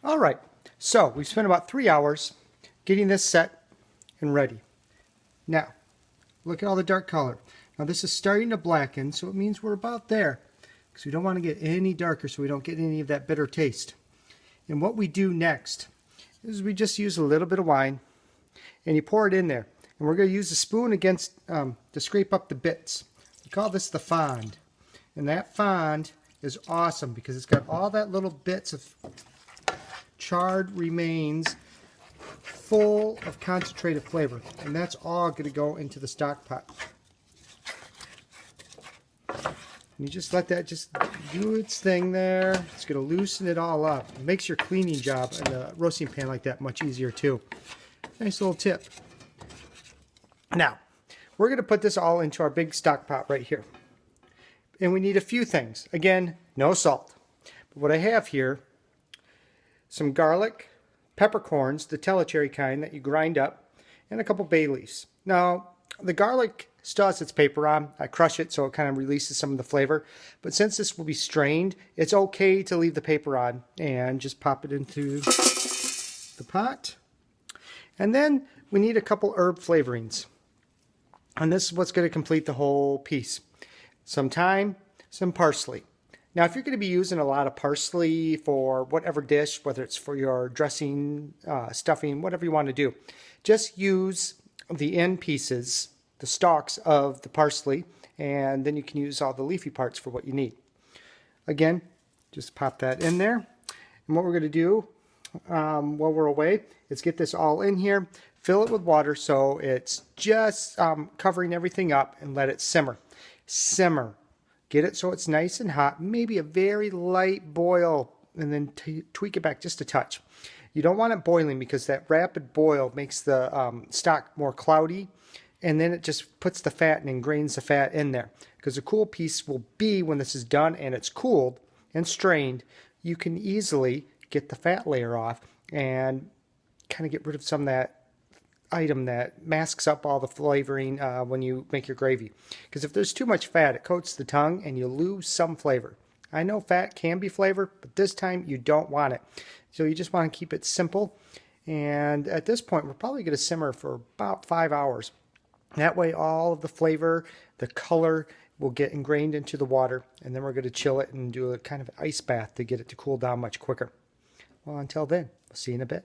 All right, so we spent about 3 hours getting this set and ready. Now, look at all the dark color. Now this is starting to blacken, so it means we're about there, because we don't want to get any darker so we don't get any of that bitter taste. And what we do next is we just use a little bit of wine, and you pour it in there. And we're going to use a spoon against to scrape up the bits. We call this the fond. And that fond is awesome because it's got all that little bits of charred remains full of concentrated flavor. And that's all going to go into the stock pot. And you just let that just do its thing there. It's going to loosen it all up. It makes your cleaning job in a roasting pan like that much easier too. Nice little tip. Now, we're going to put this all into our big stock pot right here. And we need a few things. Again, no salt. But what I have here, some garlic, peppercorns, the Telecherry kind that you grind up, and a couple bay leaves. Now, the garlic still has its paper on. I crush it so it kind of releases some of the flavor. But since this will be strained, it's okay to leave the paper on and just pop it into the pot. And then we need a couple herb flavorings. And this is what's going to complete the whole piece. Some thyme, some parsley. Now, if you're going to be using a lot of parsley for whatever dish, whether it's for your dressing, stuffing, whatever you want to do, just use the end pieces, the stalks of the parsley, and then you can use all the leafy parts for what you need. Again, just pop that in there. And what we're going to do while we're away is get this all in here, fill it with water so it's just covering everything up, and let it simmer. Simmer. Get it so it's nice and hot, maybe a very light boil, and then tweak it back just a touch. You don't want it boiling because that rapid boil makes the stock more cloudy, and then it just puts the fat and ingrains the fat in there. Because the cool piece will be when this is done and it's cooled and strained, you can easily get the fat layer off and kind of get rid of some of that item that masks up all the flavoring when you make your gravy. Because if there's too much fat, it coats the tongue and you lose some flavor. I know fat can be flavor, but this time you don't want it. So you just want to keep it simple. And at this point, we're probably going to simmer for about 5 hours. That way all of the flavor, the color will get ingrained into the water. And then we're going to chill it and do a kind of ice bath to get it to cool down much quicker. Well, until then, we'll see you in a bit.